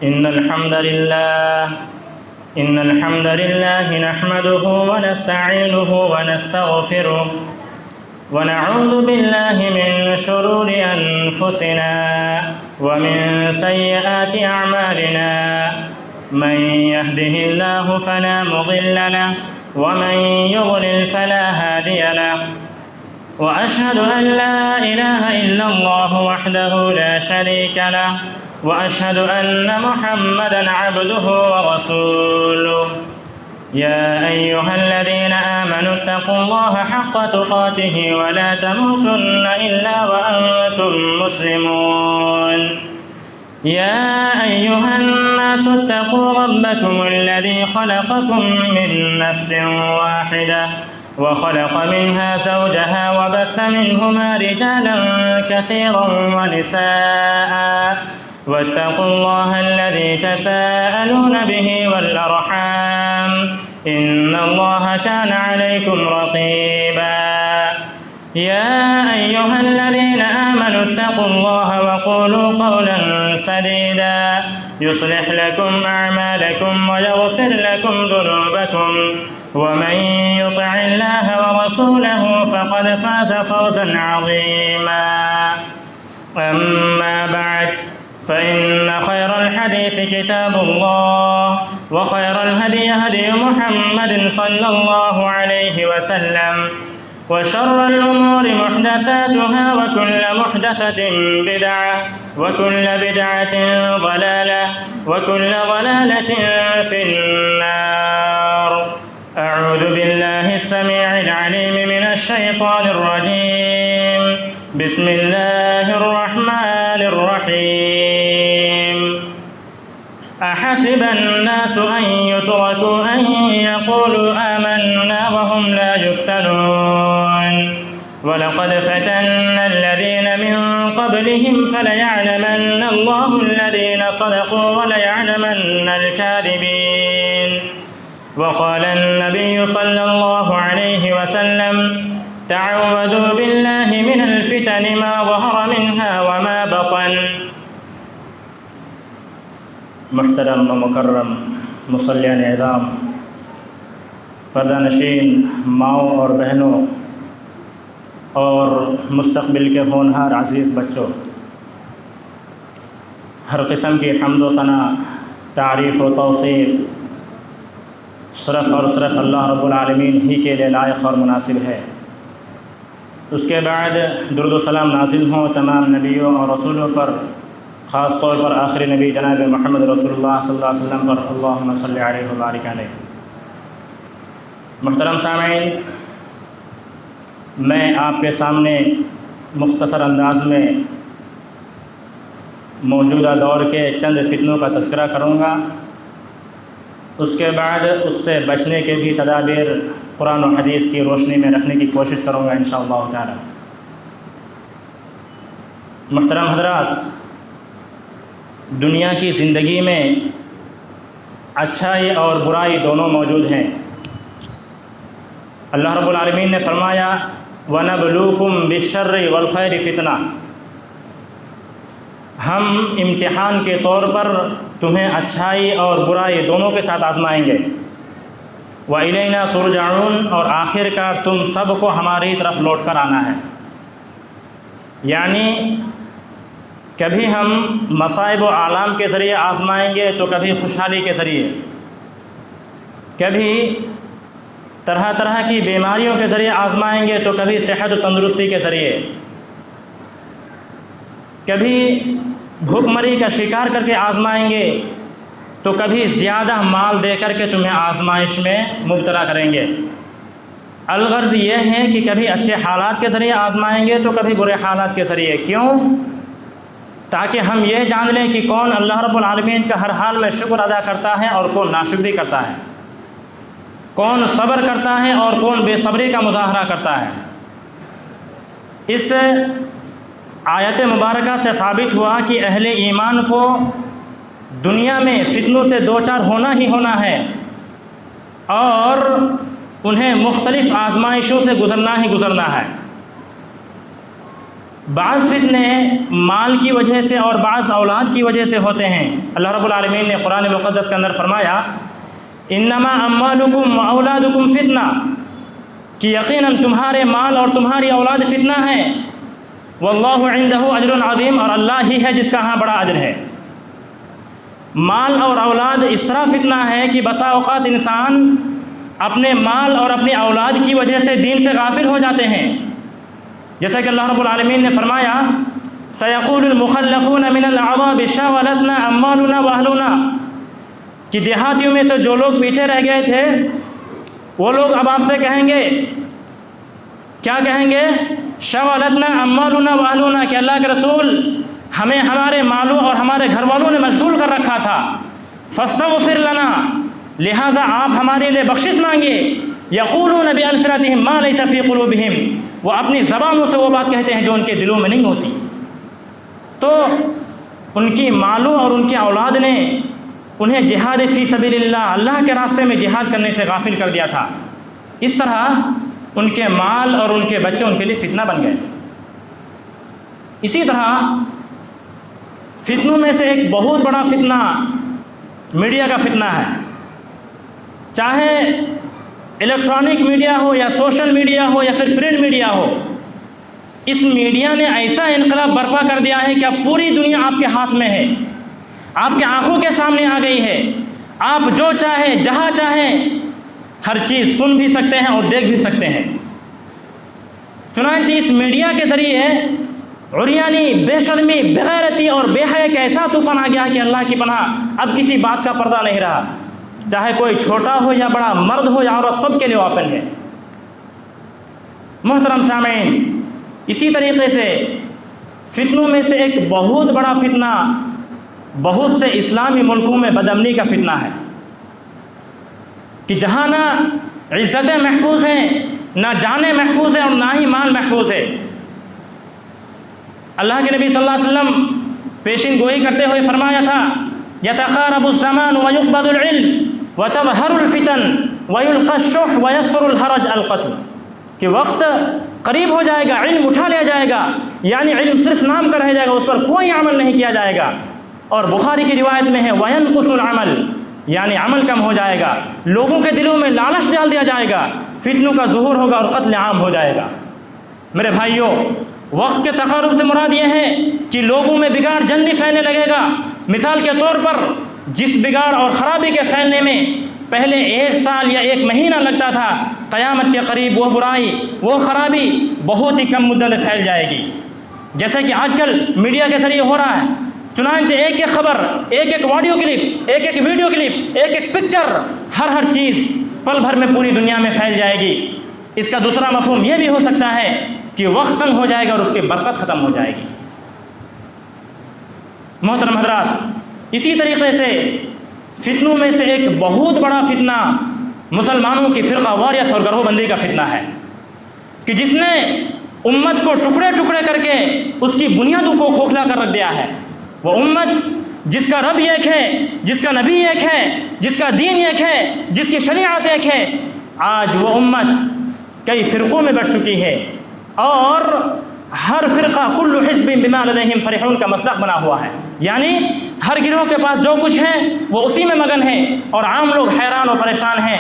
إن الحمد لله نحمده ونستعينه ونستغفره ونعوذ بالله من شرور أنفسنا ومن سيئات أعمالنا من يهده الله فلا مضل له ومن يضلل فلا هادي له وأشهد أن لا إله إلا الله وحده لا شريك له وأشهد أن محمدًا عبده ورسوله يا أيها الذين آمنوا اتقوا الله حق تقاته ولا تموتن إلا وأنتم مسلمون يا أيها الناس اتقوا ربكم الذي خلقكم من نفس واحدة وخلق منها زوجها وبث منهما رجالا كثيرا ونساء واتقوا الله الذي تساءلون به والأرحام إن الله كان عليكم رقيبا يا أيها الذين آمنوا اتقوا الله وقولوا قولا سديدا يصلح لكم أعمالكم ويغفر لكم ذنوبكم ومن يطع الله ورسوله فقد فاز فوزا عظيما أما بعد فإن خير الحديث كتاب الله وخير الهدي هدي محمد صلى الله عليه وسلم وشر الأمور محدثاتها وكل محدثة بدعة وكل بدعة ضلالة وكل ضلالة في النار أعوذ بالله السميع العليم من الشيطان الرجيم بسم الله الرحمن الرحيم أحسب الناس أن يتركوا أن يقولوا آمنا وهم لا يفتنون ولقد فتنا الذين من قبلهم فليعلمن الله الذين صدقوا وليعلمن الكاذبين وقال النبي صلى الله عليه وسلم تعوذوا بالله من الفتن ما ظهر منها وما بطن محترم و مکرم مصلیان اعظام، پردہ نشین ماؤں اور بہنوں اور مستقبل کے ہونہار عزیز بچوں، ہر قسم کی حمد و ثنا، تعریف و توصیف صرف اور صرف اللہ رب العالمین ہی کے لیے لائق اور مناسب ہے۔ اس کے بعد درود و سلام نازل ہوں تمام نبیوں اور رسولوں پر، خاص طور پر آخری نبی جناب محمد رسول اللہ صلی اللہ علیہ وسلم پر، اللہم صلی علیہ وبارک علیہ۔ محترم سامعین، میں آپ کے سامنے مختصر انداز میں موجودہ دور کے چند فتنوں کا تذکرہ کروں گا، اس کے بعد اس سے بچنے کے بھی تدابیر قرآن و حدیث کی روشنی میں رکھنے کی کوشش کروں گا انشاءاللہ تعالی۔ محترم حضرات، دنیا کی زندگی میں اچھائی اور برائی دونوں موجود ہیں۔ اللہ رب العالمین نے فرمایا وَنَبْلُوكُمْ بِالشَّرِّ وَالْخَيْرِ فِتْنَةً، ہم امتحان کے طور پر تمہیں اچھائی اور برائی دونوں کے ساتھ آزمائیں گے۔ وَإِلَيْنَا تُرْجَعُونَ، اور آخر کار تم سب کو ہماری طرف لوٹ کر آنا ہے۔ یعنی کبھی ہم مصائب و آلام کے ذریعے آزمائیں گے تو کبھی خوشحالی کے ذریعے، کبھی طرح طرح کی بیماریوں کے ذریعے آزمائیں گے تو کبھی صحت و تندرستی کے ذریعے، کبھی بھوک مری کا شکار کر کے آزمائیں گے تو کبھی زیادہ مال دے کر کے تمہیں آزمائش میں مبتلا کریں گے۔ الغرض یہ ہے کہ کبھی اچھے حالات کے ذریعے آزمائیں گے تو کبھی برے حالات کے ذریعے۔ کیوں؟ تاکہ ہم یہ جان لیں کہ کون اللہ رب العالمین کا ہر حال میں شکر ادا کرتا ہے اور کون ناشکری کرتا ہے، کون صبر کرتا ہے اور کون بے صبری کا مظاہرہ کرتا ہے۔ اس آیت مبارکہ سے ثابت ہوا کہ اہل ایمان کو دنیا میں فتنوں سے دوچار ہونا ہی ہونا ہے اور انہیں مختلف آزمائشوں سے گزرنا ہی گزرنا ہے۔ بعض فتنے مال کی وجہ سے اور بعض اولاد کی وجہ سے ہوتے ہیں۔ اللہ رب العالمین نے قرآن مقدس کے اندر فرمایا انما اموالکم واولادکم فتنہ، کہ یقیناً تمہارے مال اور تمہاری اولاد فتنہ ہے، واللہ عندہ اجر عظیم، اور اللہ ہی ہے جس کا ہاں بڑا اجر ہے۔ مال اور اولاد اس طرح فتنہ ہے کہ بسا اوقات انسان اپنے مال اور اپنی اولاد کی وجہ سے دین سے غافل ہو جاتے ہیں، جیسا کہ اللہ رب العالمین نے فرمایا سیقول المخلفون من الاعراب شغلتنا اموالنا واہلنا، کہ دیہاتیوں میں سے جو لوگ پیچھے رہ گئے تھے وہ لوگ اب آپ سے کہیں گے، کیا کہیں گے؟ شغلتنا اموالنا واہلنا، کہ اللہ کے رسول ہمیں ہمارے مالوں اور ہمارے گھر والوں نے مشغول کر رکھا تھا، فاستغفر لنا، لہٰذا آپ ہمارے لیے بخشش مانگے، یقولون بألسنتہم ما لیس فی قلوبہم، وہ اپنی زبانوں سے وہ بات کہتے ہیں جو ان کے دلوں میں نہیں ہوتی۔ تو ان کی مالوں اور ان کی اولاد نے انہیں جہاد فی سبیل اللہ، اللہ کے راستے میں جہاد کرنے سے غافل کر دیا تھا۔ اس طرح ان کے مال اور ان کے بچے ان کے لیے فتنہ بن گئے۔ اسی طرح فتنوں میں سے ایک بہت بڑا فتنہ میڈیا کا فتنہ ہے، چاہے الیکٹرانک میڈیا ہو یا سوشل میڈیا ہو یا پھر پرنٹ میڈیا ہو۔ اس میڈیا نے ایسا انقلاب برپا کر دیا ہے کہ اب پوری دنیا آپ کے ہاتھ میں ہے، آپ کے آنکھوں کے سامنے آ گئی ہے، آپ جو چاہیں جہاں چاہیں ہر چیز سن بھی سکتے ہیں اور دیکھ بھی سکتے ہیں۔ چنانچہ اس میڈیا کے ذریعے عریانی، بے شرمی، بغیرتی اور بے حیا کا ایسا طوفان آ گیا کہ اللہ کی پناہ اب کسی بات کا پردہ نہیں رہا، چاہے کوئی چھوٹا ہو یا بڑا، مرد ہو یا عورت، سب کے لیے اوپن ہے۔ محترم سامعین، اسی طریقے سے فتنوں میں سے ایک بہت بڑا فتنہ بہت سے اسلامی ملکوں میں بدامنی کا فتنہ ہے، کہ جہاں نہ عزتیں محفوظ ہیں، نہ جانیں محفوظ ہیں اور نہ ہی مال محفوظ ہے۔ اللہ کے نبی صلی اللہ علیہ وسلم پیشین گوئی کرتے ہوئے فرمایا تھا یتقارب الزمان ویقبض العلم وتظہر الفتن ویلقى الشح ویکثر الحرج القتل، کہ وقت قریب ہو جائے گا، علم اٹھا لیا جائے گا، یعنی علم صرف نام کا رہ جائے گا، اس پر کوئی عمل نہیں کیا جائے گا۔ اور بخاری کی روایت میں ہے وینقص العمل، یعنی عمل کم ہو جائے گا، لوگوں کے دلوں میں لالچ ڈال دیا جائے گا، فتنوں کا ظہور ہوگا اور قتل عام ہو جائے گا۔ میرے بھائیوں، وقت کے تقارب سے مراد یہ ہے کہ لوگوں میں بگاڑ جلدی پھیلنے لگے گا۔ مثال کے طور پر جس بگاڑ اور خرابی کے پھیلنے میں پہلے 1 سال یا 1 مہینہ لگتا تھا، قیامت کے قریب وہ برائی، وہ خرابی بہت ہی کم مدت میں پھیل جائے گی، جیسا کہ آج کل میڈیا کے ذریعے ہو رہا ہے۔ چنانچہ ایک ایک خبر، ایک ایک آڈیو کلپ، ایک ایک ویڈیو کلپ، ایک ایک پکچر، ہر چیز پل بھر میں پوری دنیا میں پھیل جائے گی۔ اس کا دوسرا مفہوم یہ بھی ہو سکتا ہے کہ وقت تنگ ہو جائے گا اور اس کی برکت ختم ہو جائے گی۔ محترم حضرات، اسی طریقے سے فتنوں میں سے ایک بہت بڑا فتنہ مسلمانوں کی فرقہ واریت اور گروہ بندی کا فتنہ ہے، کہ جس نے امت کو ٹکڑے ٹکڑے کر کے اس کی بنیادوں کو کھوکھلا کر رکھ دیا ہے۔ وہ امت جس کا رب ایک ہے، جس کا نبی ایک ہے، جس کا دین ایک ہے، جس کی شریعت ایک ہے، آج وہ امت کئی فرقوں میں بٹ چکی ہے، اور ہر فرقہ کل حزب بما لدیہم فرحون کا مصداق بنا ہوا ہے، یعنی ہر گروہ کے پاس جو کچھ ہے وہ اسی میں مگن ہے، اور عام لوگ حیران اور پریشان ہیں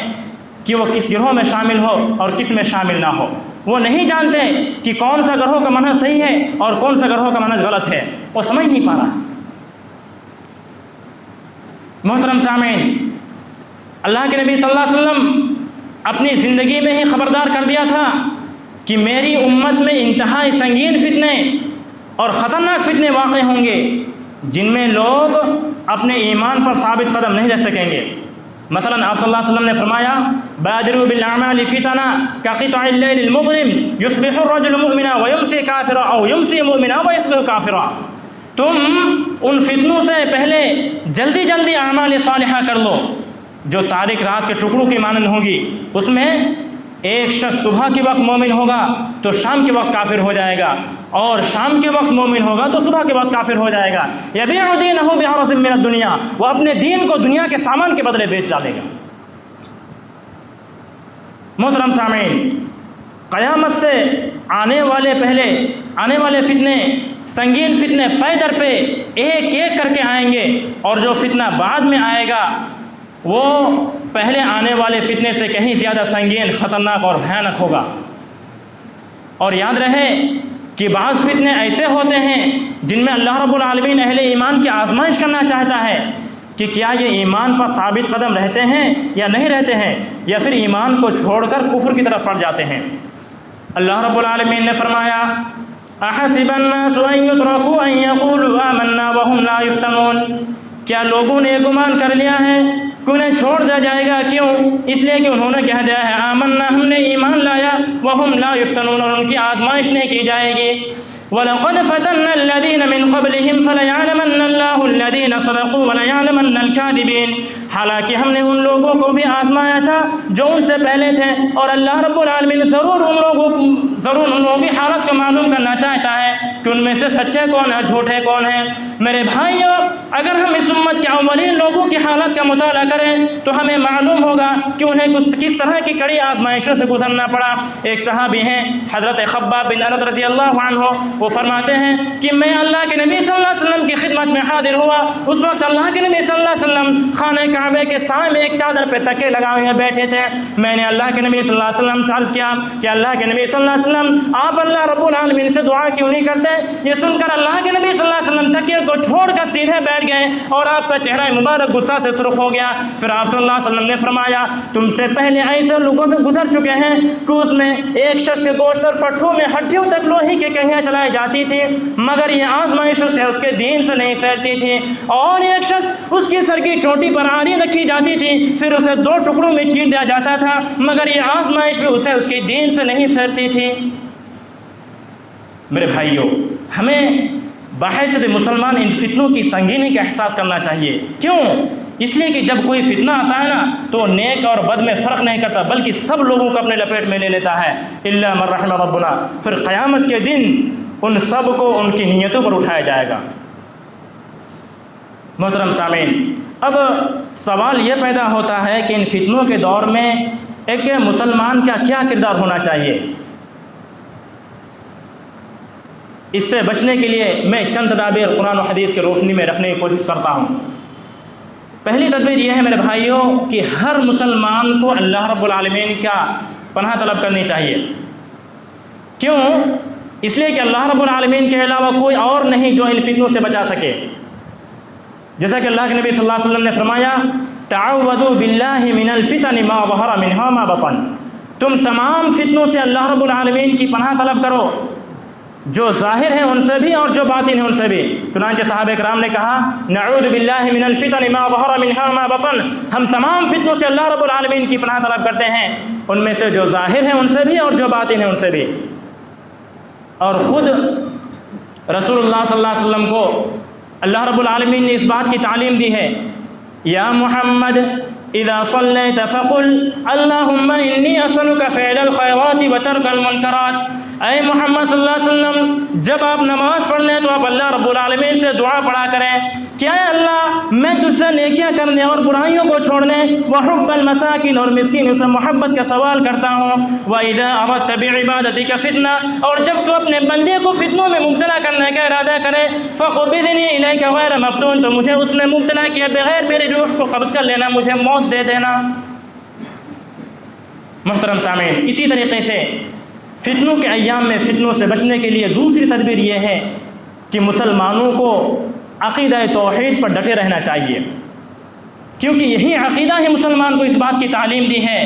کہ وہ کس گروہ میں شامل ہو اور کس میں شامل نہ ہو۔ وہ نہیں جانتے کہ کون سا گروہ کا منہج صحیح ہے اور کون سا گروہ کا منہج غلط ہے، وہ سمجھ نہیں پا رہا۔ محترم سامعین، اللہ کے نبی صلی اللہ علیہ وسلم اپنی زندگی میں ہی خبردار کر دیا تھا کہ میری امت میں انتہائی سنگین فتنے اور خطرناک فتنے واقع ہوں گے، جن میں لوگ اپنے ایمان پر ثابت قدم نہیں رہ سکیں گے۔ مثلا آپ صلی اللہ علیہ وسلم نے فرمایا بادروا بالاعمال فتنا كقطع الليل المظلم يصبح الرجل مؤمنا ويمسي كافرا او يمسي مؤمنا ويصبح كافرا، تم ان فتنوں سے پہلے جلدی جلدی اعمال صالحہ کر لو جو تاریک رات کے ٹکڑوں کی مانند ہوں گی۔ اس میں ایک شخص صبح کے وقت مومن ہوگا تو شام کے وقت کافر ہو جائے گا، اور شام کے وقت مومن ہوگا تو صبح کے وقت کافر ہو جائے گا۔ یبیع دینہ بعرض من الدنیا، وہ اپنے دین کو دنیا کے سامان کے بدلے بیچ ڈالے گا۔ محترم سامعین، قیامت سے آنے والے فتنے، سنگین فتنے پے در پہ ایک ایک کر کے آئیں گے، اور جو فتنہ بعد میں آئے گا وہ پہلے آنے والے فتنے سے کہیں زیادہ سنگین، خطرناک اور بھیانک ہوگا۔ اور یاد رہے کہ بعض فتنے ایسے ہوتے ہیں جن میں اللہ رب العالمین اہل ایمان کی آزمائش کرنا چاہتا ہے کہ کیا یہ ایمان پر ثابت قدم رہتے ہیں یا نہیں رہتے ہیں، یا پھر ایمان کو چھوڑ کر کفر کی طرف پڑ جاتے ہیں۔ اللہ رب العالمین نے فرمایا احسب الناس ان يتركوا ان يقولوا آمنا وهم لا يفتنون، کیا لوگوں نے گمان کر لیا ہے کہ انہیں چھوڑ دیا جائے گا؟ کیوں؟ اس لیے کہ انہوں نے کہہ دیا ہے آمنا، ہم نے ایمان لایا، وهم لا يفتنون، اور ان کی آزمائش نہیں کی جائے گی۔ وَلَقَدْ فَتَنَّا الَّذِينَ مِنْ قَبْلِهِمْ فَلَيَعْلَمَنَّ اللَّهُ الَّذِينَ صَدَقُوا وَلَيَعْلَمَنَّ الْكَاذِبِينَ، حالانکہ ہم نے ان لوگوں کو بھی آزمایا تھا جو ان سے پہلے تھے، اور اللہ رب العالمین ضرور ان لوگوں کی حالت کو معلوم کرنا چاہتا ہے کہ ان میں سے سچے کون ہیں، جھوٹے کون ہیں۔ میرے بھائیو، اگر ہم اس امت کے اولین لوگوں کی حالت کا مطالعہ کریں تو ہمیں معلوم ہوگا کہ انہیں کس طرح کی کڑی آزمائشوں سے گزرنا پڑا۔ ایک صحابی ہیں حضرت خباب بن ارد رضی اللہ عنہ، وہ فرماتے ہیں کہ میں اللہ کے نبی صلی اللہ علیہ وسلم کی خدمت میں حاضر ہوا، اس وقت اللہ کے نبی صلی اللہ علیہ وسلم خانہ کعبے کے سائے میں ایک چادر پہ تکے لگائے ہوئے بیٹھے تھے۔ میں نے اللہ کے نبی صلی اللہ علیہ وسلم سے عرض کیا کہ اللہ کے نبی صلی اللہ علیہ وسلم، آپ اللہ رب العالمین سے دعا کیوں نہیں کرتے؟ یہ سن کر اللہ کے نبی صلی اللہ علیہ وسلم تکیے کو چھوڑ کر سیدھے بیٹھ گئے، اور آپ کا چہرہ مبارک غصہ سے سرخ ہو گیا۔ پھر آپ صلی اللہ علیہ وسلم نے فرمایا تم سے پہلے ایسے لوگوں سے گزر چکے ہیں کہ اس میں ایک شخص کے گوشت اور پٹھوں میں ہڈیوں تک لوہے کی کنگھیاں چلائی جاتی تھی، مگر یہ آزمائش سے اس کے دین سے نہیں پھیلتی تھی، اور ایک شخص اس کی سر کی چوٹی پر آری رکھی جاتی تھی، پھر اسے دو ٹکڑوں میں چیر دیا جاتا تھا، مگر یہ آزمائش بھی اسے اس کے دین سے نہیں پھیلتی تھی۔ میرے بھائیوں، ہمیں بحیثیت مسلمان ان فتنوں کی سنگینی کا احساس کرنا چاہیے۔ کیوں؟ اس لیے کہ جب کوئی فتنہ آتا ہے نا تو نیک اور بد میں فرق نہیں کرتا، بلکہ سب لوگوں کو اپنے لپیٹ میں لے لیتا ہے، الا من رحم ربنا۔ پھر قیامت کے دن ان سب کو ان کی نیتوں پر اٹھایا جائے گا۔ محترم سامعین، اب سوال یہ پیدا ہوتا ہے کہ ان فتنوں کے دور میں ایک مسلمان کا کیا کردار ہونا چاہیے؟ اس سے بچنے کے لیے میں چند تدابیر قرآن و حدیث کی روشنی میں رکھنے کی کوشش کرتا ہوں۔ پہلی تدبیر یہ ہے میرے بھائیوں کہ ہر مسلمان کو اللہ رب العالمین کا پناہ طلب کرنی چاہیے۔ کیوں؟ اس لیے کہ اللہ رب العالمین کے علاوہ کوئی اور نہیں جو ان فتنوں سے بچا سکے۔ جیسا کہ اللہ کے نبی صلی اللہ علیہ وسلم نے فرمایا تعوذوا باللہ من الفتن ما ظہر منها ما بطن، تم تمام فتنوں سے اللہ رب العالمین کی پناہ طلب کرو، جو ظاہر ہیں ان سے بھی اور جو باطن ہیں ان سے بھی۔ چنانچہ صحابہ کرام نے کہا نعوذ باللہ من الفتن ما ظہر منها ما بطن، ہم تمام فتنوں سے اللہ رب العالمین کی پناہ طلب کرتے ہیں، ان میں سے جو ظاہر ہیں ان سے بھی اور جو باطن ہیں ان سے بھی۔ اور خود رسول اللہ صلی اللہ علیہ وسلم کو اللہ رب العالمین نے اس بات کی تعلیم دی ہے، یا محمد اذا صلیت فقل اللہم انی اسألک فعل الخیرات وترک المنکرات، اے محمد صلی اللہ علیہ وسلم جب آپ نماز پڑھ لیں تو آپ اللہ رب العالمین سے دعا پڑھا کریں کیا ہے اللہ میں تجھ سے نیکیاں کرنے اور برائیوں کو چھوڑنے، وحب المساکین اور مسکینوں سے محبت کا سوال کرتا ہوں، وَإِذَا أَرَدْتَ بِعِبَادَتِكَ فِتْنَةً، اور جب تو اپنے بندے کو فتنوں میں مبتلا کرنے کا ارادہ کرے فَقْبِضْنِي إِلَيْكَ غَيْرَ مَفْتُونٍ، تو مجھے اس میں مبتلا کیے بغیر میری روح کو قبض کر لینا، مجھے موت دے دینا۔ محترم سامعین، اسی طریقے سے فتنوں کے ایام میں فتنوں سے بچنے کے لیے دوسری تدبیر یہ ہے کہ مسلمانوں کو عقیدہ توحید پر ڈٹے رہنا چاہیے، کیونکہ یہی عقیدہ ہی مسلمان کو اس بات کی تعلیم دی ہے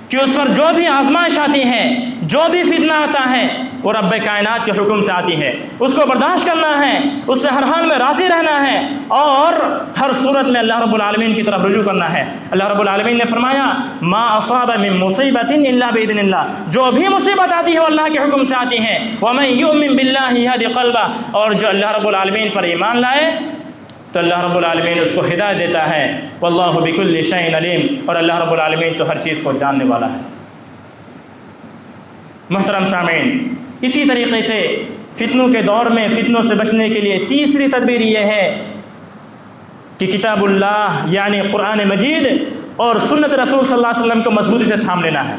کہ اس پر جو بھی آزمائش آتی ہے، جو بھی فتنہ آتا ہے وہ رب کائنات کے حکم سے آتی ہے، اس کو برداشت کرنا ہے، اس سے ہر حال میں راضی رہنا ہے، اور ہر صورت میں اللہ رب العالمین کی طرف رجوع کرنا ہے۔ اللہ رب العالمین نے فرمایا ما اصاب من مصیبت الا باذن اللہ، جو بھی مصیبت آتی ہے وہ اللہ کے حکم سے آتی ہے، ومن یؤمن باللہ یہد قلبہ، اور جو اللہ رب العالمین پر ایمان لائے تو اللہ رب العالمین اس کو ہدایت دیتا ہے، واللہ بکل شیء علیم، اور اللہ رب العالمین تو ہر چیز کو جاننے والا ہے۔ محترم سامعین، اسی طریقے سے فتنوں کے دور میں فتنوں سے بچنے کے لیے تیسری تدبیر یہ ہے کہ کتاب اللہ یعنی قرآن مجید اور سنت رسول صلی اللہ علیہ وسلم کو مضبوطی سے تھام لینا ہے۔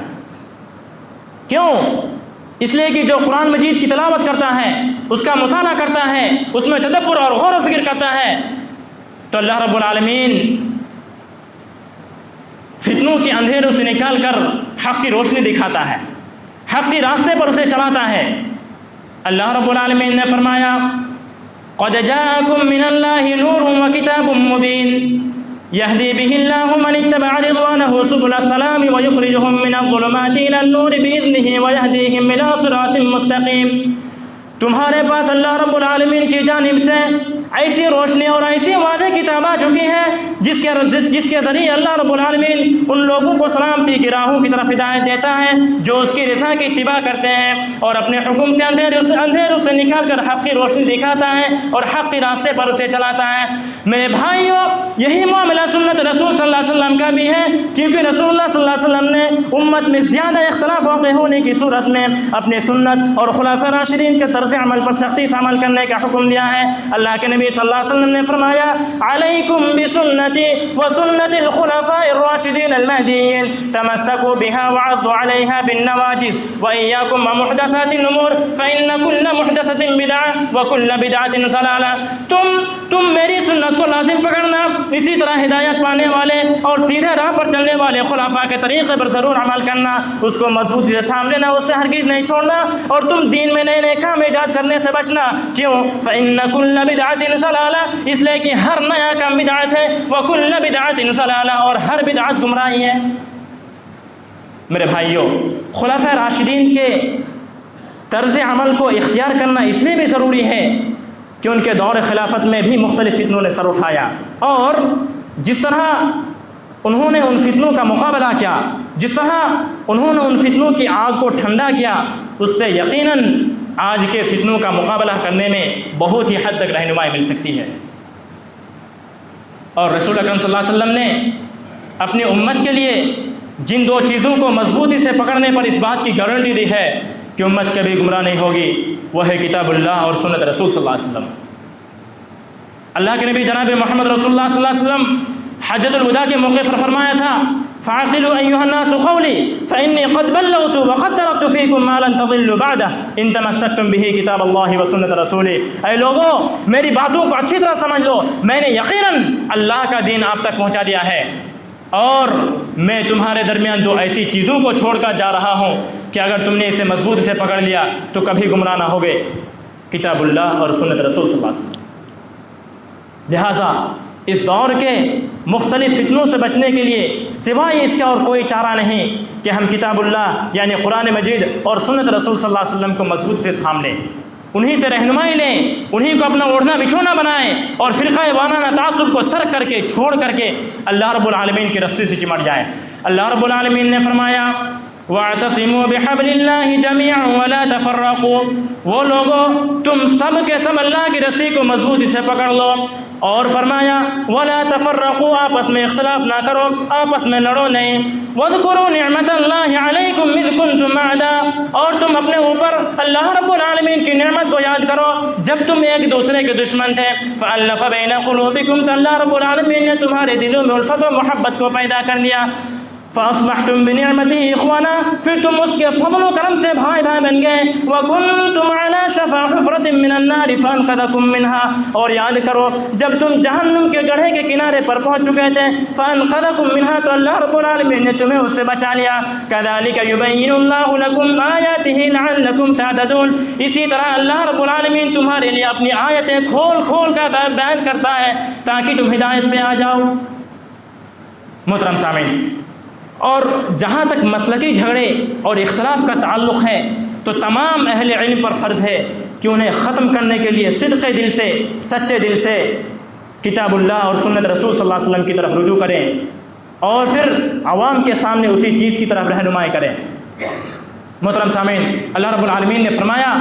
کیوں؟ اس لیے کہ جو قرآن مجید کی تلاوت کرتا ہے، اس کا مطالعہ کرتا ہے، اس میں تدبر اور غور و فکر کرتا ہے، تو اللہ رب العالمین فتنوں کے اندھیروں سے نکال کر حق کی روشنی دکھاتا ہے، حق کے راستے پر اسے چلاتا ہے۔ اللہ رب العالمین نے فرمایا قد جاءکم من اللہ نور وکتاب مبین یہدی بہ اللہ من اتبع رضوانہ سبل السلام ویخرجہم من الظلمات الی النور بإذنہ ویہدیہم الی صراط مستقیم۔ تمہارے پاس اللہ رب العالمین کی جانب سے ایسی روشنی اور ایسی واضح کتاب آ چکی ہے جس کے ذریعے اللہ رب العالمین ان لوگوں کو سلامتی کی راہوں کی طرف ہدایت دیتا ہے جو اس کی رضا کی اتباع کرتے ہیں اور اپنے حکم سے اندھیروں سے نکال کر حق کی روشنی دکھاتا ہے اور حق کے راستے پر اسے چلاتا ہے۔ میرے بھائیوں، یہی معاملہ سنت رسول صلی اللہ علیہ وسلم کا بھی ہے، کیونکہ رسول اللہ صلی اللہ علیہ وسلم نے امت میں زیادہ اختلاف واقع ہونے کی صورت میں اپنے سنت اور خلفاء راشدین کے طرز عمل پر سختی سے عمل کرنے کا حکم دیا ہے۔ اللہ کے نبی صلی اللہ علیہ وسلم نے فرمایا علیکم بسنتی وسنت الخلفاء الراشدین المہدیین تمسکوا بها وعضوا علیها بالنواجذ وإیاکم ومحدثات الامور فإن كل محدثۃ بدعۃ وكل بدعۃ ضلالہ۔ تم میری سنت کو لازم پکڑنا، اسی طرح ہدایت پانے والے اور سیدھے راہ پر چلنے والے خلفاء کے طریقے پر ضرور عمل کرنا، اس کو مضبوطی سے تھام لینا، اس سے ہرگز نہیں چھوڑنا، اور تم دین میں نئے نئے کام ایجاد کرنے سے بچنا۔ کیوں؟ فإن كل بدعۃ ضلالہ، اس لیے کہ ہر نیا کام بدعت ہے، وكل بدعۃ ضلالہ، اور ہر بدعت گمراہی ہے۔ میرے بھائیوں، خلفاء راشدین کے طرز عمل کو اختیار کرنا اس لیے بھی ضروری ہے کہ ان کے دور خلافت میں بھی مختلف فتنوں نے سر اٹھایا، اور جس طرح انہوں نے ان فتنوں کا مقابلہ کیا، جس طرح انہوں نے ان فتنوں کی آگ کو ٹھنڈا کیا، اس سے یقیناً آج کے فتنوں کا مقابلہ کرنے میں بہت ہی حد تک رہنمائی مل سکتی ہے۔ اور رسول اکرم صلی اللہ علیہ وسلم نے اپنی امت کے لیے جن دو چیزوں کو مضبوطی سے پکڑنے پر اس بات کی گارنٹی دی ہے کہ امت کبھی گمراہ نہیں ہوگی، وہ ہے کتاب اللہ اور سنت رسول صلی اللہ علیہ وسلم۔ اللہ کے نبی جناب محمد رسول اللہ صلی اللہ علیہ وسلم حجۃ الوداع کے موقع پر فرمایا تھا فَعَقِلُوا أَيُّهَا النَّاسُ قَوْلِي فَإِنِّي قَدْ بَلَّغْتُ وَقَدْ تَرَكْتُ فِيكُمْ مَا لَن تَضِلُّوا بَعْدَهُ إِن تَمَسَّكْتُمْ بِهِ كِتَابَ اللَّهِ وَسُنَّةَ رَسُولِهِ۔ اے لوگو، میری باتوں کو اچھی طرح سمجھ لو، میں نے یقیناً اللہ کا دین آپ تک پہنچا دیا ہے، اور میں تمہارے درمیان دو ایسی چیزوں کو چھوڑ کر جا رہا ہوں کہ اگر تم نے اسے مضبوط سے پکڑ لیا تو کبھی گمراہ نہ ہوگے، کتاب اللہ اور سنت رسول صلی اللہ علیہ وسلم۔ لہٰذا اس دور کے مختلف فتنوں سے بچنے کے لیے سوائے اس کا اور کوئی چارہ نہیں کہ ہم کتاب اللہ یعنی قرآن مجید اور سنت رسول صلی اللہ علیہ وسلم کو مضبوط سے تھام لیں، انہی سے رہنمائی لیں، انہی کو اپنا اوڑھنا بچھونا بنائیں، اور فرقہ وارانہ تعصب کو ترک کر کے چھوڑ کر کے اللہ رب العالمین کی رسی سے چمٹ جائیں۔ اللہ رب العالمین نے فرمایا وَاعْتَصِمُوا بِحَبْلِ اللَّهِ جَمِيعًا وَلَا تَفَرَّقُوا، وہ لوگوں تم سب کے سب اللہ کی رسی کو مضبوطی سے پکڑ لو، اور فرمایا وَلَا تَفَرَّقُوا، آپس میں اختلاف نہ کرو، آپس میں لڑو نہیں۔ وَاذْكُرُوا نِعْمَةَ اللَّهِ عَلَيْكُمْ إِذْ كُنْتُمْ أَعْدَاءً، اور تم اپنے اوپر اللہ رب العالمین کی نعمت کو یاد کرو جب تم ایک دوسرے کے دشمن تھے، فَأَلَّفَ بَيْنَ قُلُوبِكُمْ، تو اللہ رب العالمین نے تمہارے دلوں میں الفت و محبت کو پیدا کر دیا، فَأَصْبَحْتُمْ بِنِعْمَتِهِ إِخْوَانًا، پھر تم اس کے فضل و کرم سے بھائی بھائی بن گئے، وَكُنْتُمْ عَلَى شَفَا حُفْرَةٍ مِّنَ النَّارِ فَأَنْقَذَكُم مِّنْهَا، اور یاد کرو جب تم جہنم کے گڑھے کے کنارے پر پہنچ چکے تھے، فَأَنْقَذَكُم مِّنْهَا، تو اللہ رب العالمین نے تمہیں اس سے بچا لیا۔ كَذَلِكَ يُبَيِّنُ اللَّهُ لَكُمْ آيَاتِهِ لَعَلَّكُمْ تَهْتَدُونَ، اسی طرح اللہ رب العالمین تمہارے لیے اپنی آیتیں کھول کھول کر بیان کرتا ہے تاکہ تم ہدایت پہ آ جاؤ۔ محترم سامعین، اور جہاں تک مسلکی جھگڑے اور اختلاف کا تعلق ہے تو تمام اہل علم پر فرض ہے کہ انہیں ختم کرنے کے لیے صدق دل سے، سچے دل سے کتاب اللہ اور سنت رسول صلی اللہ علیہ وسلم کی طرف رجوع کریں، اور پھر عوام کے سامنے اسی چیز کی طرف رہنمائی کریں۔ محترم سامعین، اللہ رب العالمین نے فرمایا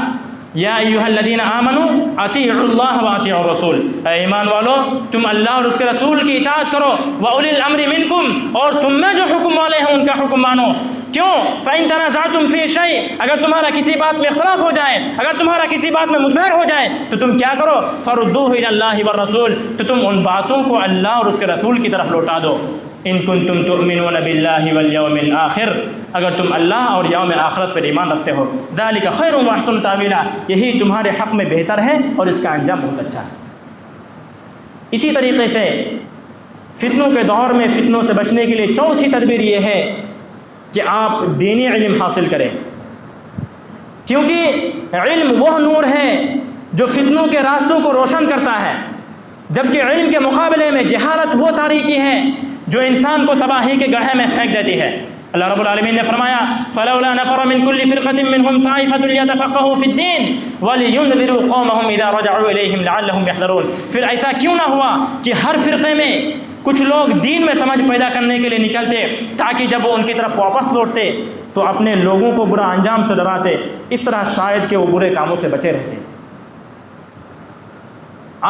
یا ایھا الذین آمنوا اطیعوا اللہ واطیعوا الرسول، اے ایمان والو تم اللہ اور اس کے رسول کی اطاعت کرو، واولی الامر منکم، اور تم میں جو حکم والے ہیں ان کا حکم مانو۔ کیوں؟ فإن تنازعتم فی شیء، اگر تمہارا کسی بات میں اختلاف ہو جائے، اگر تمہارا کسی بات میں مدبھر ہو جائے تو تم کیا کرو؟ فردوہ الی اللہ والرسول، تو تم ان باتوں کو اللہ اور اس کے رسول کی طرف لوٹا دو۔ ان کنتم تؤمنون باللہ والیوم الآخر، اگر تم اللہ اور یوم آخرت پر ایمان رکھتے ہو، ذالک خیر و احسن تاویلا، یہی تمہارے حق میں بہتر ہے اور اس کا انجام بہت اچھا ہے۔ اسی طریقے سے فتنوں کے دور میں فتنوں سے بچنے کے لیے چوتھی تدبیر یہ ہے کہ آپ دینی علم حاصل کریں، کیونکہ علم وہ نور ہے جو فتنوں کے راستوں کو روشن کرتا ہے، جبکہ علم کے مقابلے میں جہالت وہ تاریکی ہے جو انسان کو تباہی کے گڑھے میں پھینک دیتی ہے۔ اللہ رب العالمین نے فرمایا فلولا نفر من كل فرقة منهم طائفة ليتفقهوا في الدين ولينذروا قومهم اذا رجعوا اليهم لعلهم يحذرون، پھر ایسا کیوں نہ ہوا کہ ہر فرقے میں کچھ لوگ دین میں سمجھ پیدا کرنے کے لیے نکلتے تاکہ جب وہ ان کی طرف واپس لوٹتے تو اپنے لوگوں کو برا انجام سے ڈراتے، اس طرح شاید کہ وہ برے کاموں سے بچے رہتے۔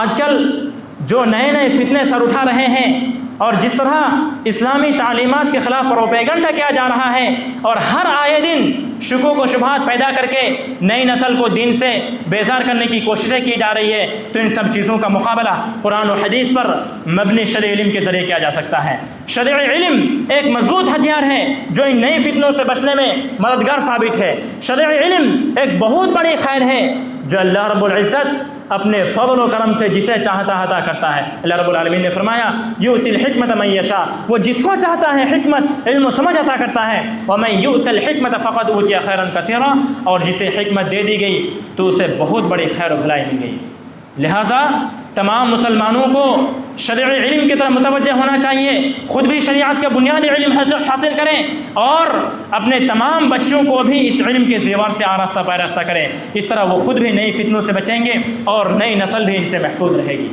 آج کل جو نئے نئے فتنے سر اٹھا رہے ہیں اور جس طرح اسلامی تعلیمات کے خلاف پروپیگنڈا کیا جا رہا ہے اور ہر آئے دن شکوک و شبہات پیدا کر کے نئی نسل کو دین سے بیزار کرنے کی کوششیں کی جا رہی ہے، تو ان سب چیزوں کا مقابلہ قرآن و حدیث پر مبنی شرعی علم کے ذریعے کیا جا سکتا ہے۔ شرعی علم ایک مضبوط ہتھیار ہے جو ان نئی فتنوں سے بچنے میں مددگار ثابت ہے۔ شرعی علم ایک بہت بڑی خیر ہے جو اللہ رب العزت اپنے فضل و کرم سے جسے چاہتا عطا کرتا ہے۔ اللہ رب العالمین نے فرمایا یؤتی الحکمت من یشاء، وہ جس کو چاہتا ہے حکمت علم و سمجھ عطا کرتا ہے، ومن یؤت الحکمت فقد اوتی خیرا کثیرا، اور جسے حکمت دے دی گئی تو اسے بہت بڑی خیر و بھلائی مل گئی۔ لہٰذا تمام مسلمانوں کو شرعی علم کی طرف متوجہ ہونا چاہیے، خود بھی شریعت کا بنیادی علم حاصل کریں اور اپنے تمام بچوں کو بھی اس علم کے زیور سے آراستہ پیراستہ کریں، اس طرح وہ خود بھی نئی فتنوں سے بچیں گے اور نئی نسل بھی ان سے محفوظ رہے گی۔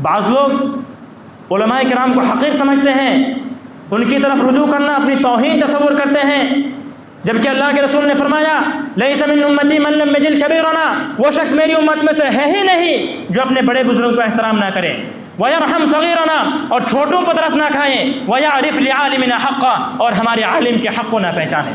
بعض لوگ علماء کرام کو حقیر سمجھتے ہیں، ان کی طرف رجوع کرنا اپنی توہین تصور کرتے ہیں، جبکہ اللہ کے رسول نے فرمایا لیس من امتی من لم یجل کبیرنا، وہ شخص میری امت میں سے ہے ہی نہیں جو اپنے بڑے بزرگ کا احترام نہ کرے، ویرحم صغیرنا، اور چھوٹوں پر ترس نہ کھائیں، ویعرف لعالمنا حقا، اور ہمارے عالم کے حق کو نہ پہچانے۔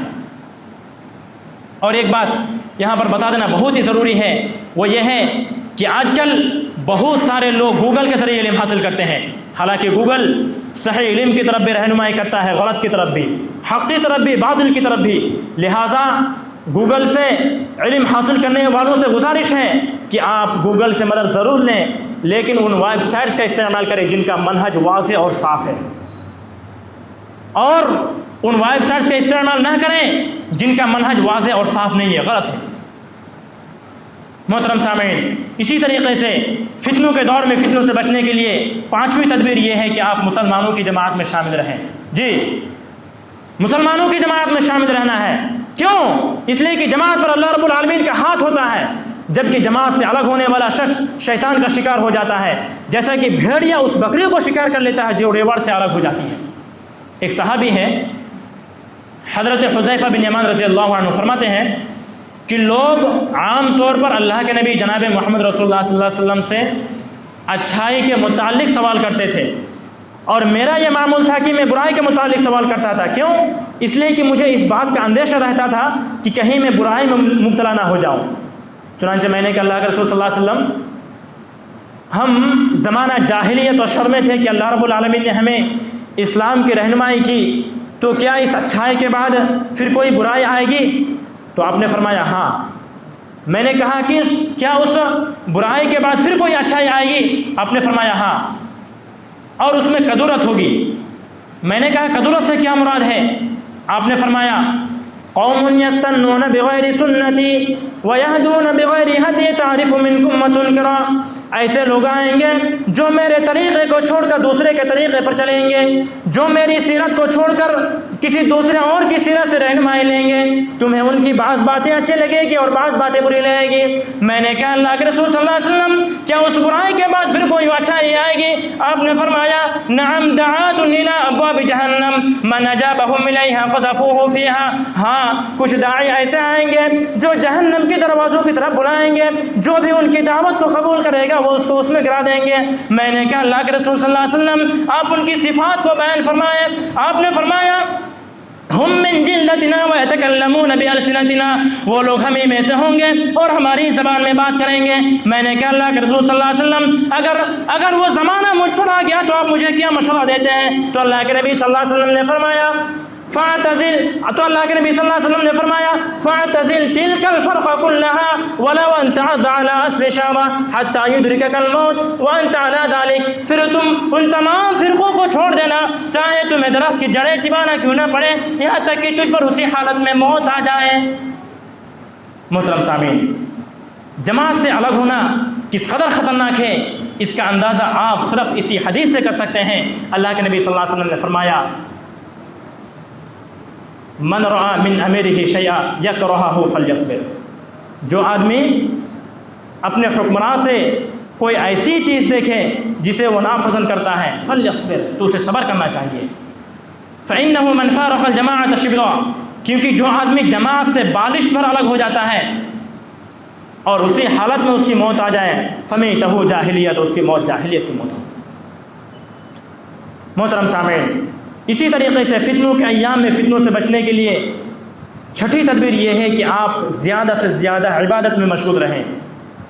اور ایک بات یہاں پر بتا دینا بہت ہی ضروری ہے، وہ یہ ہے کہ آج کل بہت سارے لوگ گوگل کے ذریعے علم حاصل کرتے ہیں، حالانکہ گوگل صحیح علم کی طرف بھی رہنمائی کرتا ہے، غلط کی طرف بھی، حق کی طرف بھی، باطل کی طرف بھی۔ لہٰذا گوگل سے علم حاصل کرنے والوں سے گزارش ہے کہ آپ گوگل سے مدد ضرور لیں، لیکن ان ویب سائٹس کا استعمال کریں جن کا منہج واضح اور صاف ہے، اور ان ویب سائٹس کا استعمال نہ کریں جن کا منہج واضح اور صاف نہیں ہے، غلط ہے۔ محترم سامعین، اسی طریقے سے فتنوں کے دور میں فتنوں سے بچنے کے لیے پانچویں تدبیر یہ ہے کہ آپ مسلمانوں کی جماعت میں شامل رہیں۔ جی، مسلمانوں کی جماعت میں شامل رہنا ہے۔ کیوں؟ اس لیے کہ جماعت پر اللہ رب العالمین کا ہاتھ ہوتا ہے، جبکہ جماعت سے الگ ہونے والا شخص شیطان کا شکار ہو جاتا ہے، جیسا کہ بھیڑیا اس بکری کو شکار کر لیتا ہے جو ریوڑ سے الگ ہو جاتی ہے۔ ایک صحابی ہے حضرت حذیفہ بن یمان رضی اللہ عنہ، فرماتے ہیں کہ لوگ عام طور پر اللہ کے نبی جناب محمد رسول اللہ صلی اللہ علیہ وسلم سے اچھائی کے متعلق سوال کرتے تھے، اور میرا یہ معمول تھا کہ میں برائی کے متعلق سوال کرتا تھا۔ کیوں؟ اس لیے کہ مجھے اس بات کا اندیشہ رہتا تھا کہ کہیں میں برائی میں مبتلا نہ ہو جاؤں۔ چنانچہ میں نے کہا اللہ کے رسول صلی اللہ علیہ وسلم، ہم زمانہ جاہلیت اور شر میں تھے کہ اللہ رب العالمین نے ہمیں اسلام کی رہنمائی کی، تو کیا اس اچھائی کے بعد پھر کوئی برائی آئے گی؟ تو آپ نے فرمایا ہاں۔ میں نے کہا کہ کیا اس برائی کے بعد پھر کوئی اچھائی آئے گی؟ آپ نے فرمایا ہاں، اور اس میں کدورت ہوگی۔ میں نے کہا کدورت سے کیا مراد ہے؟ آپ نے فرمایا قوم یستنون بغیر سنتی ویہدون بغیر ہدی تعرف منکم منکرا، ایسے لوگ آئیں گے جو میرے طریقے کو چھوڑ کر دوسرے کے طریقے پر چلیں گے، جو میری سیرت کو چھوڑ کر کسی دوسرے اور کی سیرت سے رہنمائی لیں گے، تمہیں ان کی بعض باتیں اچھی لگے گی اور بعض باتیں بری لگے گی۔ میں نے کہا اللہ کے رسول صلی اللہ علیہ وسلم، کیا اس برائی کے بعد پھر کوئی اچھائی آئے گی؟ آپ نے فرمایا نعم دعات الی ابواب جہنم من اجابہم الیہا قذفوہ فیہا، ہاں کچھ داعی ایسے آئیں گے جو جہنم کے دروازوں کی طرف بلائیں گے، جو بھی ان کی دعوت کو قبول کرے گا وہ اس کو اس میں گرا دیں گے۔ میں نے کہا اللہ کے رسول صلی اللہ علیہ وسلم، آپ ان کی صفات کو بیان فرمائیں۔ آپ نے فرمایا ہم من جلدتنا ويتكلمون بألسنتنا، وہ لوگ ہم ہی میں سے ہوں گے اور ہماری زبان میں بات کریں گے۔ میں نے کہا اللہ کے رسول صلی اللہ علیہ وسلم اگر وہ زمانہ مجھ پر آ گیا تو آپ مجھے کیا مشورہ دیتے ہیں؟ تو اللہ کے نبی صلی اللہ علیہ وسلم نے فرمایا فاعتزل تلك الفرق كلها ولو ان تعض على اصل شعبہ حتى يدركك الموت وانت على ذلك، پھر تم ان تمام فرقوں کو چھوڑ دینا، چاہے تمہیں درخت کی جڑیں چبانا کیوں نہ پڑے، یہاں تک کہ تجھ پر اسی حالت میں موت آ جائے۔ محترم سامعین، جماعت سے الگ ہونا کس قدر خطرناک ہے اس کا اندازہ آپ صرف اسی حدیث سے کر سکتے ہیں۔ اللہ کے نبی صلی اللہ علیہ وسلم نے فرمایا من رعا من امیرہ شیئا یکرہہ فلیصبر، جو آدمی اپنے حکمراں سے کوئی ایسی چیز دیکھے جسے وہ ناپسند کرتا ہے فلیصبر، تو اسے صبر کرنا چاہیے۔ فإنہ من فارق الجماعۃ شبرا، کیونکہ جو آدمی جماعت سے بالش پر الگ ہو جاتا ہے اور اسی حالت میں اس کی موت آ جائے فمیتہ جاہلیت، اس کی موت جاہلیت کی موت ہو۔ محترم سامعین، اسی طریقے سے فتنوں کے ایام میں فتنوں سے بچنے کے لیے چھٹی تدبیر یہ ہے کہ آپ زیادہ سے زیادہ عبادت میں مشغول رہیں۔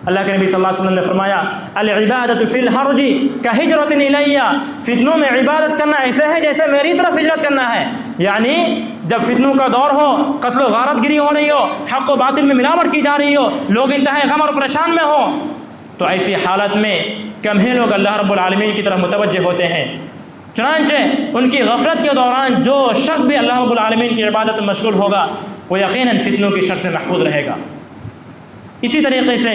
اللہ کے نبی صلی اللہ علیہ وسلم نے فرمایا العبادۃ فی الحرج کہجرۃ الی، فتنوں میں عبادت کرنا ایسے ہے جیسے میری طرف ہجرت کرنا ہے، یعنی جب فتنوں کا دور ہو، قتل و غارت گری ہو رہی ہو، حق و باطل میں ملاوٹ کی جا رہی ہو، لوگ انتہائی غم اور پریشان میں ہوں، تو ایسی حالت میں کم ہی لوگ اللہ رب العالمین کی طرف متوجہ ہوتے ہیں۔ چنانچہ ان کی غفلت کے دوران جو شخص بھی اللہ رب العالمین کی عبادت میں مشغول ہوگا وہ یقیناً فتنوں کی شر سے محفوظ رہے گا۔ اسی طریقے سے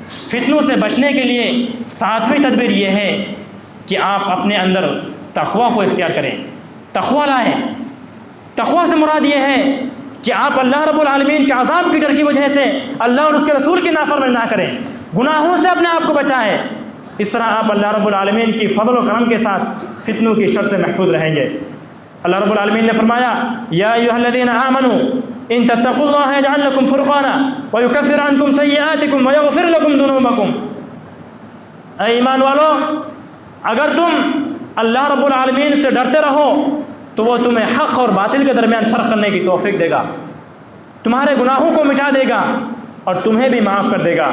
فتنوں سے بچنے کے لیے ساتویں تدبیر یہ ہے کہ آپ اپنے اندر تقویٰ کو اختیار کریں، تقویٰ لائیں۔ تقویٰ سے مراد یہ ہے کہ آپ اللہ رب العالمین کے عذاب کی ڈر کی وجہ سے اللہ اور اس کے رسول کی نافرمانی نہ کریں، گناہوں سے اپنے آپ کو بچائیں۔ اس طرح آپ اللہ رب العالمین کی فضل و کرم کے ساتھ فتنوں کی شر سے محفوظ رہیں گے۔ اللہ رب العالمین نے فرمایا یا ایھا الذین آمنوا ان تتقوا اللہ یجعل لکم فرقانا ویکفر عنکم سیئاتکم ویغفر لکم ذنوبکم، اے ایمان والو اگر تم اللہ رب العالمین سے ڈرتے رہو تو وہ تمہیں حق اور باطل کے درمیان فرق کرنے کی توفیق دے گا، تمہارے گناہوں کو مٹا دے گا اور تمہیں بھی معاف کر دے گا۔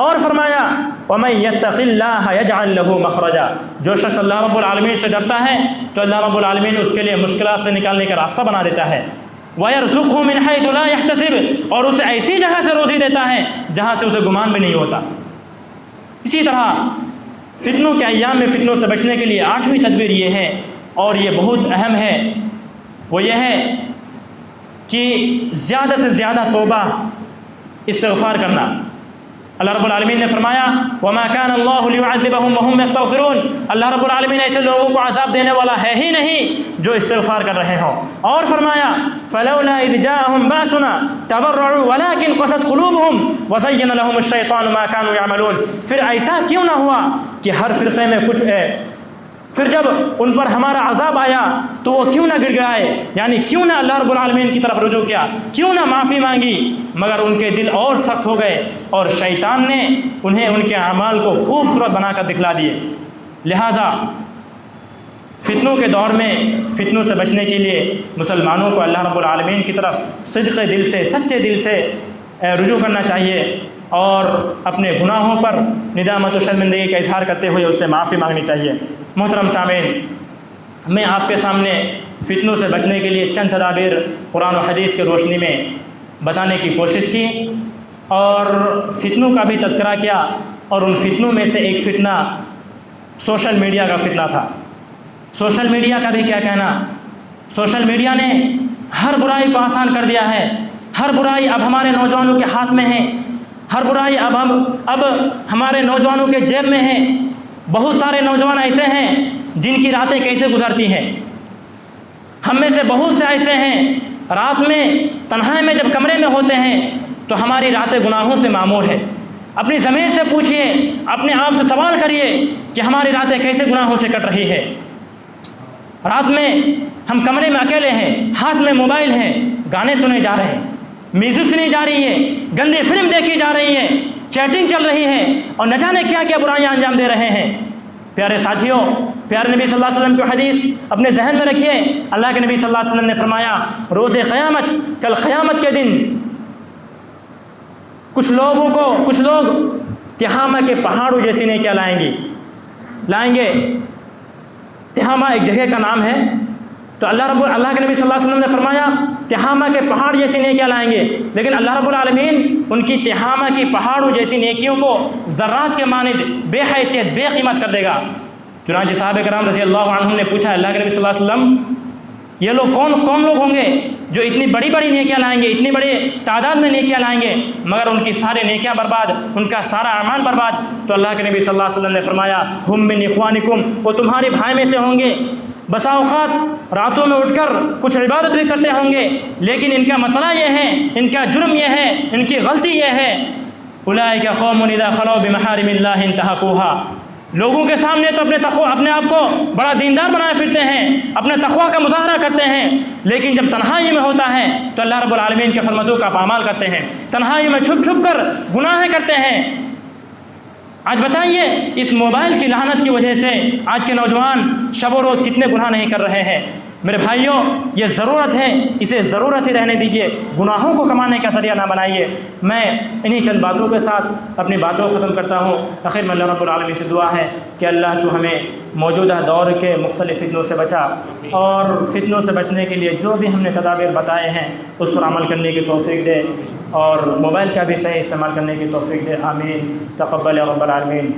اور فرمایا وَمَن يَتَّقِ اللَّهَ يَجْعَل لَّهُ مَخْرَجًا، جو شخص اللہ رب العالمین سے ڈرتا ہے تو اللہ رب العالمین اس کے لیے مشکلات سے نکالنے کا راستہ بنا دیتا ہے۔ وَيَرْزُقْهُ مِنْ حَيْثُ لَا يَحْتَسِبُ، اور اسے ایسی جگہ سے روزی دیتا ہے جہاں سے اسے گمان بھی نہیں ہوتا۔ اسی طرح فتنوں کے ایام میں فتنوں سے بچنے کے لیے آٹھویں تدبیر یہ ہے اور یہ بہت اہم ہے، وہ یہ ہے کہ زیادہ سے زیادہ توبہ استغفار کرنا۔ اللہ رب العالمین نے فرمایا وَمَا كَانَ اللَّهُ لِيُعَذِّبَهُمْ وَهُمْ يَسْتَغْفِرُونَ، اللہ رب العالمین ایسے لوگوں کو عذاب دینے والا ہے ہی نہیں جو استغفار کر رہے ہوں۔ اور فرمایا فَلَوْلَا إِذْ جَاءَهُمْ بَأْسُنَا تَضَرَّعُوا وَلَكِنْ قَسَتْ قُلُوبُهُمْ وَزَيَّنَ لَهُمُ الشَّيْطَانُ مَا كَانُوا يَعْمَلُونَ، پھر ایسا کیوں نہ ہوا کہ ہر فرقے میں کچھ ہے، پھر جب ان پر ہمارا عذاب آیا تو وہ کیوں نہ گڑ گڑائے، یعنی کیوں نہ اللہ رب العالمین کی طرف رجوع کیا، کیوں نہ معافی مانگی، مگر ان کے دل اور سخت ہو گئے اور شیطان نے انہیں ان کے اعمال کو خوبصورت بنا کر دکھلا دیے۔ لہٰذا فتنوں کے دور میں فتنوں سے بچنے کے لیے مسلمانوں کو اللہ رب العالمین کی طرف صدق دل سے، سچے دل سے رجوع کرنا چاہیے اور اپنے گناہوں پر ندامت و شرمندگی کا اظہار کرتے ہوئے اس سے معافی مانگنی چاہیے۔ محترم سامعین، میں آپ کے سامنے فتنوں سے بچنے کے لیے چند تدابیر قرآن و حدیث کی روشنی میں بتانے کی کوشش کی اور فتنوں کا بھی تذکرہ کیا، اور ان فتنوں میں سے ایک فتنہ سوشل میڈیا کا فتنہ تھا۔ سوشل میڈیا کا بھی کیا کہنا، سوشل میڈیا نے ہر برائی کو آسان کر دیا ہے، ہر برائی اب ہمارے نوجوانوں کے ہاتھ میں ہے، ہر برائی اب ہمارے نوجوانوں کے جیب میں ہے۔ بہت سارے نوجوان ایسے ہیں جن کی راتیں کیسے گزرتی ہیں، ہم میں سے بہت سے ایسے ہیں رات میں تنہائی میں جب کمرے میں ہوتے ہیں تو ہماری راتیں گناہوں سے معمور ہے۔ اپنی ضمیر سے پوچھئے، اپنے آپ سے سوال کریے کہ ہماری راتیں کیسے گناہوں سے کٹ رہی ہے۔ رات میں ہم کمرے میں اکیلے ہیں، ہاتھ میں موبائل ہے، گانے سنے جا رہے ہیں، میوزک سنی جا رہی ہے، گندی فلم دیکھی جا رہی ہے، چیٹنگ چل رہی ہے اور نہ جانے کیا کیا برائیاں انجام دے رہے ہیں۔ پیارے ساتھیوں، پیارے نبی صلی اللہ علیہ وسلم کی حدیث اپنے ذہن میں رکھیے۔ اللہ کے نبی صلی اللہ علیہ وسلم نے فرمایا روز قیامت، کل قیامت کے دن کچھ لوگ تہامہ کے پہاڑوں جیسی نیکیاں لائیں گے۔ تہامہ ایک جگہ کا نام ہے، تو اللہ کے نبی صلی اللہ علیہ وسلم نے فرمایا تہامہ کے پہاڑ جیسی نیکیاں لائیں گے، لیکن اللہ رب العالمین ان کی تہامہ کی پہاڑوں جیسی نیکیوں کو ذرات کے مانند بے حیثیت، بے قیمت کر دے گا۔ چنانچہ صحابہ کرام رضی اللہ عنہم نے پوچھا اللہ کے نبی صلی اللہ علیہ وسلم یہ لوگ کون لوگ ہوں گے جو اتنی بڑی بڑی نیکیاں لائیں گے، اتنی بڑی تعداد میں نیکیاں لائیں گے، مگر ان کی سارے نیکیاں برباد، ان کا سارا اعمال برباد؟ تو اللہ کے نبی صلی اللہ علیہ وسلم نے فرمایا ہم من اخوانکم، وہ تمہارے بھائی میں سے ہوں گے۔ بسا اوقات راتوں میں اٹھ کر کچھ عبادت بھی کرتے ہوں گے، لیکن ان کا مسئلہ یہ ہے، ان کا جرم یہ ہے، ان کی غلطی یہ ہے اولئک قوم اذا خلوا بمحارم اللہ انتہکوها، لوگوں کے سامنے تو اپنے آپ کو بڑا دیندار بنائے پھرتے ہیں، اپنے تقویٰ کا مظاہرہ کرتے ہیں، لیکن جب تنہائی میں ہوتا ہے تو اللہ رب العالمین کے فرمانوں کا پامال کرتے ہیں، تنہائی میں چھپ کر گناہ کرتے ہیں۔ آج بتائیے اس موبائل کی لعنت کی وجہ سے آج کے نوجوان شب و روز کتنے گناہ نہیں کر رہے ہیں۔ میرے بھائیوں، یہ ضرورت ہے، اسے ضرورت ہی رہنے دیجیے، گناہوں کو کمانے کا ذریعہ نہ بنائیے۔ میں انہی چند باتوں کے ساتھ اپنی باتوں کو ختم کرتا ہوں۔ آخر میں اللہ رب العالمین سے دعا ہے کہ اللہ تو ہمیں موجودہ دور کے مختلف فتنوں سے بچا، اور فتنوں سے بچنے کے لیے جو بھی ہم نے تدابیر بتائے ہیں اس پر عمل کرنے کی توفیق دے، اور موبائل کا بھی صحیح استعمال کرنے کی توفیق دے۔ آمین۔ تقبل یا رب العالمین۔